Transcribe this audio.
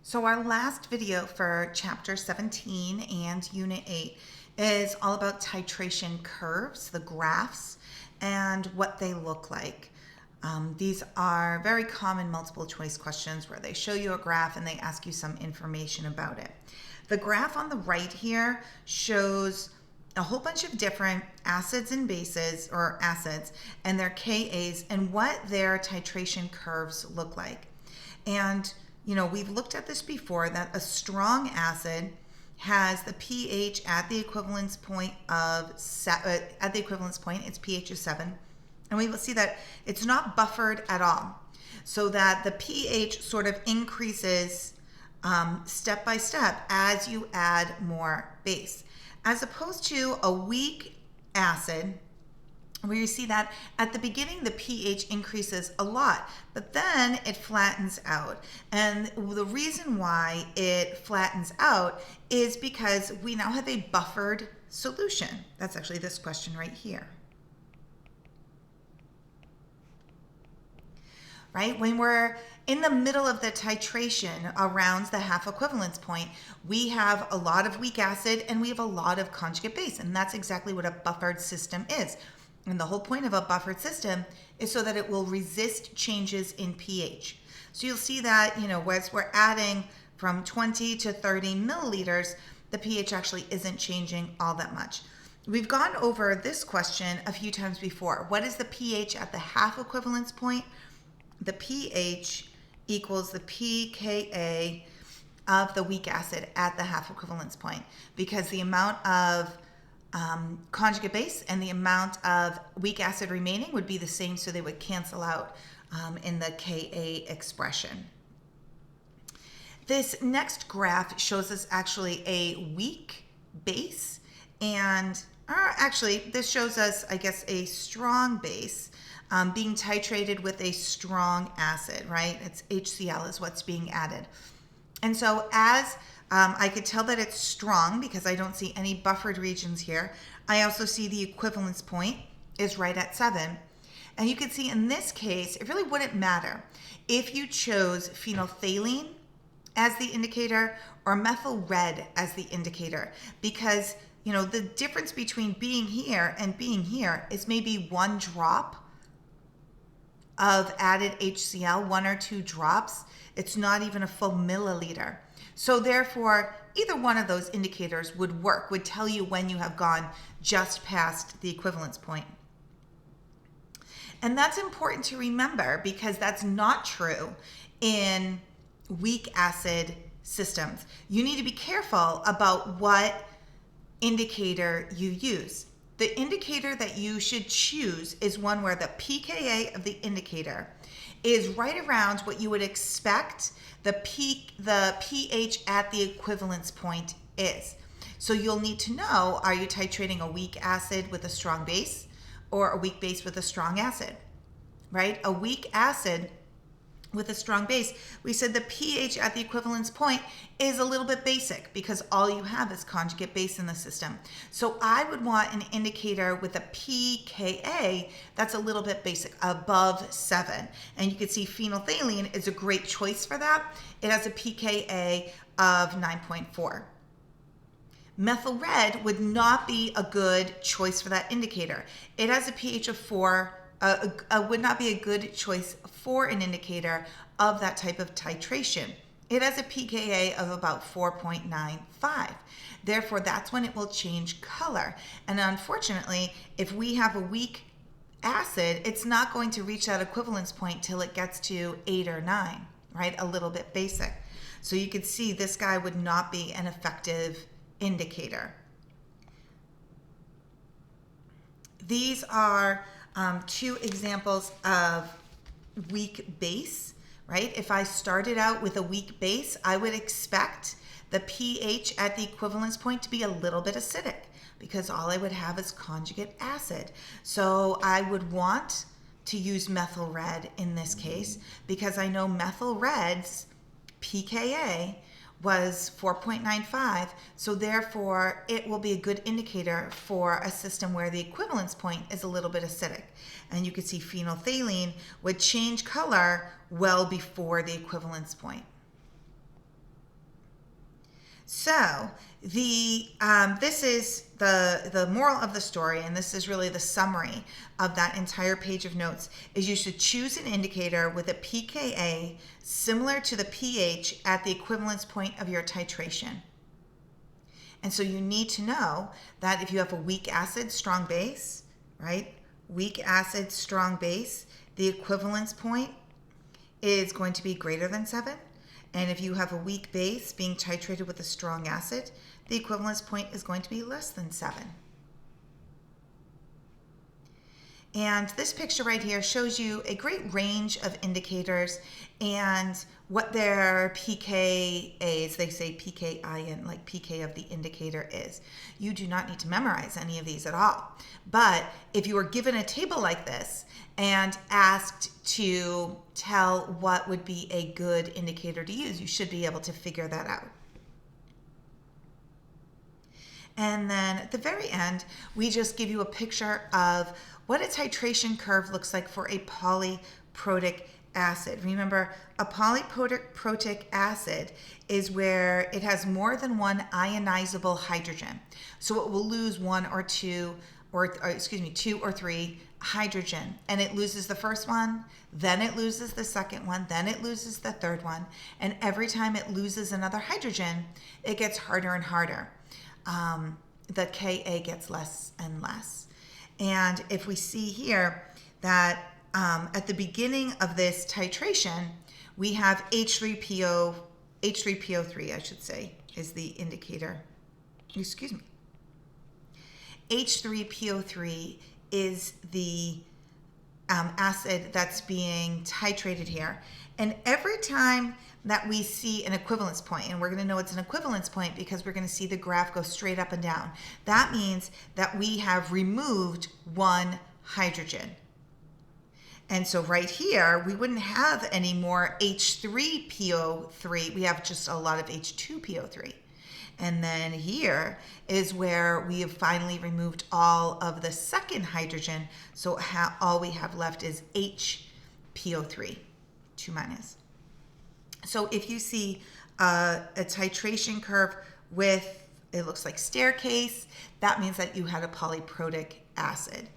So our last video for chapter 17 and unit 8 is all about titration curves, the graphs, and what they look like. These are very common multiple choice questions where they show you a graph and they ask you some information about it. The graph on the right here shows a whole bunch of different acids and bases, or acids, and their Kas and what their titration curves look like. And we've looked at this before, that a strong acid has the pH at the equivalence point its pH is 7. And we will see that it's not buffered at all. So that the pH sort of increases step by step as you add more base. As opposed to a weak acid, where you see that at the beginning the pH increases a lot, but then it flattens out. And the reason why it flattens out is because we now have a buffered solution. That's actually this question right here. Right? When we're in the middle of the titration around the half equivalence point, we have a lot of weak acid and we have a lot of conjugate base, and that's exactly what a buffered system is. And the whole point of a buffered system is so that it will resist changes in pH. So you'll see that, as we're adding from 20 to 30 milliliters, the pH actually isn't changing all that much. We've gone over this question a few times before. What is the pH at the half equivalence point? The pH equals the pKa of the weak acid at the half equivalence point, because the amount of conjugate base and the amount of weak acid remaining would be the same, so they would cancel out in the Ka expression. This next graph shows us actually a weak base, and actually this shows us, I guess, a strong base being titrated with a strong acid, right? It's HCl is what's being added. And so as I could tell that it's strong because I don't see any buffered regions here. I also see the equivalence point is right at 7. And you can see in this case, it really wouldn't matter if you chose phenolphthalein as the indicator or methyl red as the indicator, because the difference between being here and being here is maybe 1 drop of added HCl, 1 or 2 drops. It's not even a full milliliter. So therefore, either one of those indicators would work, would tell you when you have gone just past the equivalence point. And that's important to remember, because that's not true in weak acid systems. You need to be careful about what indicator you use. The indicator that you should choose is one where the pKa of the indicator is right around what you would expect the pH at the equivalence point is. So you'll need to know, are you titrating a weak acid with a strong base or a weak base with a strong acid, right? A weak acid with a strong base, we said the pH at the equivalence point is a little bit basic because all you have is conjugate base in the system. So I would want an indicator with a pKa that's a little bit basic, above 7. And you can see phenolphthalein is a great choice for that. It has a pKa of 9.4. Methyl red would not be a good choice for that indicator. It has a pH of 4. Would not be a good choice for an indicator of that type of titration. It has a pKa of about 4.95. Therefore, that's when it will change color. And unfortunately, if we have a weak acid, it's not going to reach that equivalence point till it gets to 8 or 9, right? A little bit basic. So you could see this guy would not be an effective indicator. These are 2 examples of weak base, right? If I started out with a weak base, I would expect the pH at the equivalence point to be a little bit acidic, because all I would have is conjugate acid. So I would want to use methyl red in this case, because I know methyl red's pKa was 4.95, so therefore it will be a good indicator for a system where the equivalence point is a little bit acidic. And you can see phenolphthalein would change color well before the equivalence point. So this is the moral of the story, and this is really the summary of that entire page of notes, is you should choose an indicator with a pKa similar to the pH at the equivalence point of your titration. And so you need to know that if you have a weak acid, strong base, right? Weak acid, strong base, the equivalence point is going to be greater than 7. And if you have a weak base being titrated with a strong acid, the equivalence point is going to be less than 7. And this picture right here shows you a great range of indicators and what their pKa's, they say pKin, like pK of the indicator is. You do not need to memorize any of these at all. But if you were given a table like this and asked to tell what would be a good indicator to use, you should be able to figure that out. And then at the very end, we just give you a picture of what a titration curve looks like for a polyprotic acid. Remember, a polyprotic acid is where it has more than one ionizable hydrogen. So it will lose two or three hydrogen, and it loses the first one, then it loses the second one, then it loses the third one, and every time it loses another hydrogen, it gets harder and harder. The Ka gets less and less. And if we see here that at the beginning of this titration, we have H3PO3, I should say, is the indicator. Excuse me. H3PO3 is the acid that's being titrated here. And every time that we see an equivalence point, and we're going to know it's an equivalence point because we're going to see the graph go straight up and down. That means that we have removed one hydrogen. And so right here, we wouldn't have any more H3PO3. We have just a lot of H2PO3. And then here is where we have finally removed all of the second hydrogen. So all we have left is HPO3, 2 minus. So if you see a titration curve with, it looks like staircase, that means that you had a polyprotic acid.